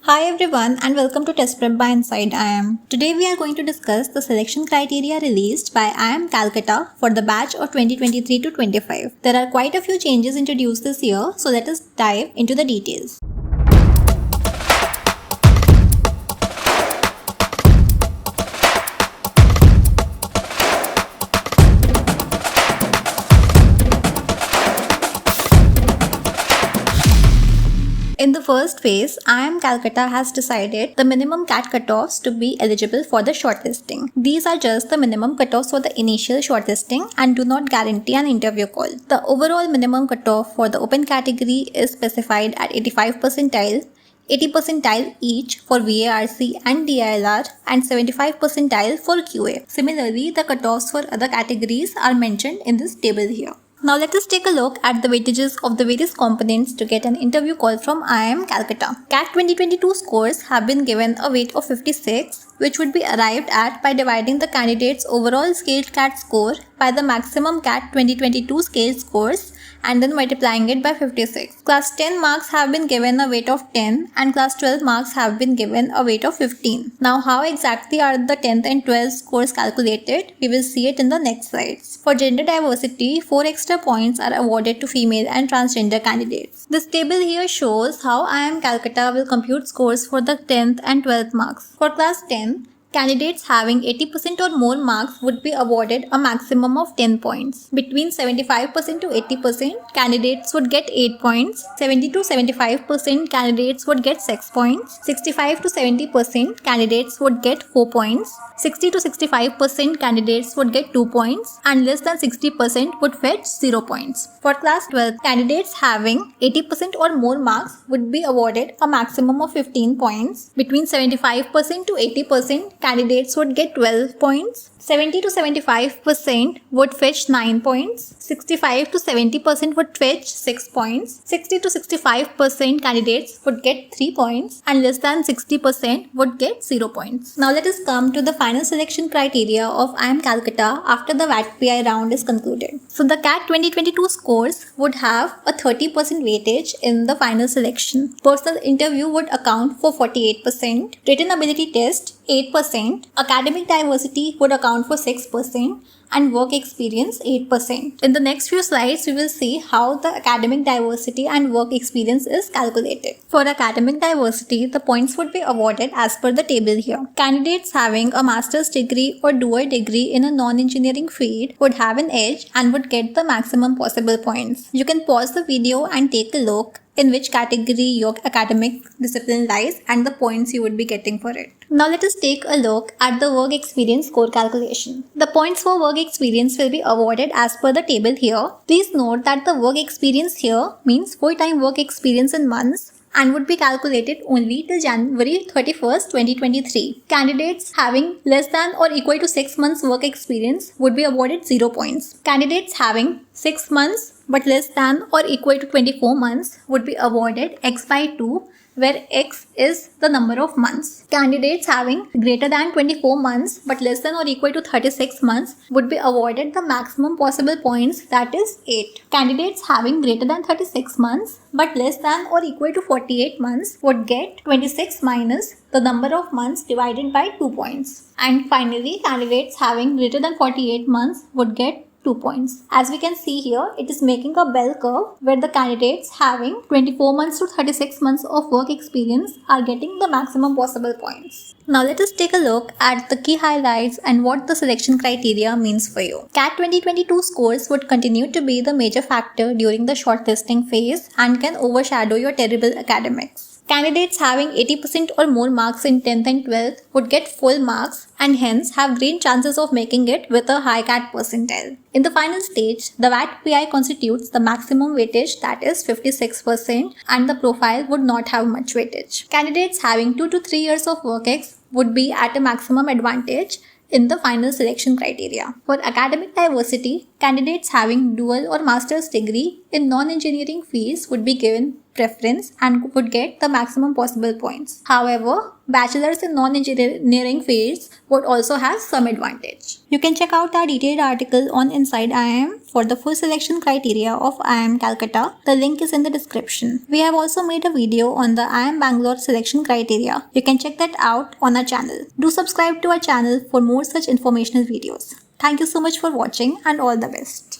Hi everyone and welcome to TestPrep by InsideIIM. Today we are going to discuss the selection criteria released by IIM Calcutta for the batch of 2023 to 25. There are quite a few changes introduced this year, so let us dive into the details. In the first phase, IIM Calcutta has decided the minimum CAT cutoffs to be eligible for the shortlisting. These are just the minimum cutoffs for the initial shortlisting and do not guarantee an interview call. The overall minimum cutoff for the open category is specified at 85 percentile, 80 percentile each for VARC and DILR, and 75 percentile for QA. Similarly, the cutoffs for other categories are mentioned in this table here. Now let us take a look at the weightages of the various components to get an interview call from IIM Calcutta. CAT 2022 scores have been given a weight of 56, which would be arrived at by dividing the candidate's overall scaled CAT score by the maximum CAT 2022 scaled scores and then multiplying it by 56. Class 10 marks have been given a weight of 10 and class 12 marks have been given a weight of 15. Now how exactly are the 10th and 12th scores calculated? We will see it in the next slides. For gender diversity, 4 extra points are awarded to female and transgender candidates. This table here shows how IIM Calcutta will compute scores for the 10th and 12th marks. For class 10, candidates having 80% or more marks would be awarded a maximum of 10 points. Between 75% to 80%, candidates would get 8 points. 70 to 75% candidates would get 6 points. 65 to 70% candidates would get 4 points. 60 to 65% candidates would get 2 points, and less than 60% would fetch 0 points. For class 12, candidates having 80% or more marks would be awarded a maximum of 15 points. Between 75% to 80%, candidates would get 12 points. 70 to 75% would fetch 9 points. 65 to 70% would fetch 6 points. 60 to 65% candidates would get 3 points, and less than 60% would get 0 points. Now let us come to the final selection criteria of IIM Calcutta after the VAT-PI round is concluded. So the CAT 2022 scores would have a 30% weightage in the final selection. Personal interview would account for 48%. Written ability test 8%. Academic diversity would account for 6%. And work experience 8%. In the next few slides, we will see how the academic diversity and work experience is calculated. For academic diversity, the points would be awarded as per the table here. Candidates having a master's degree or dual degree in a non-engineering field would have an edge and would get the maximum possible points. You can pause the video and take a look in which category your academic discipline lies and the points you would be getting for it. Now let us take a look at the work experience score calculation. The points for work experience will be awarded as per the table here. Please note that the work experience here means full-time work experience in months and would be calculated only till January 31st, 2023. Candidates having less than or equal to 6 months work experience would be awarded 0 points. Candidates having 6 months but less than or equal to 24 months would be awarded X by 2, where X is the number of months. Candidates having greater than 24 months but less than or equal to 36 months would be awarded the maximum possible points, that is 8. Candidates having greater than 36 months but less than or equal to 48 months would get 26 minus the number of months divided by 2 points. And finally, candidates having greater than 48 months would get 2 points. As we can see here, it is making a bell curve where the candidates having 24 months to 36 months of work experience are getting the maximum possible points. Now let us take a look at the key highlights and what the selection criteria means for you. CAT 2022 scores would continue to be the major factor during the shortlisting phase and can overshadow your terrible academics. Candidates having 80% or more marks in 10th and 12th would get full marks and hence have great chances of making it with a high CAT percentile. In the final stage, the VAT-PI constitutes the maximum weightage, that is 56%, and the profile would not have much weightage. Candidates having 2 to 3 years of work ex would be at a maximum advantage in the final selection criteria. For academic diversity, candidates having dual or master's degree in non-engineering fields would be given preference and would get the maximum possible points. However, bachelors in non-engineering fields would also have some advantage. You can check out our detailed article on InsideIIM for the full selection criteria of IIM Calcutta. The link is in the description. We have also made a video on the IIM Bangalore selection criteria. You can check that out on our channel. Do subscribe to our channel for more such informational videos. Thank you so much for watching and all the best.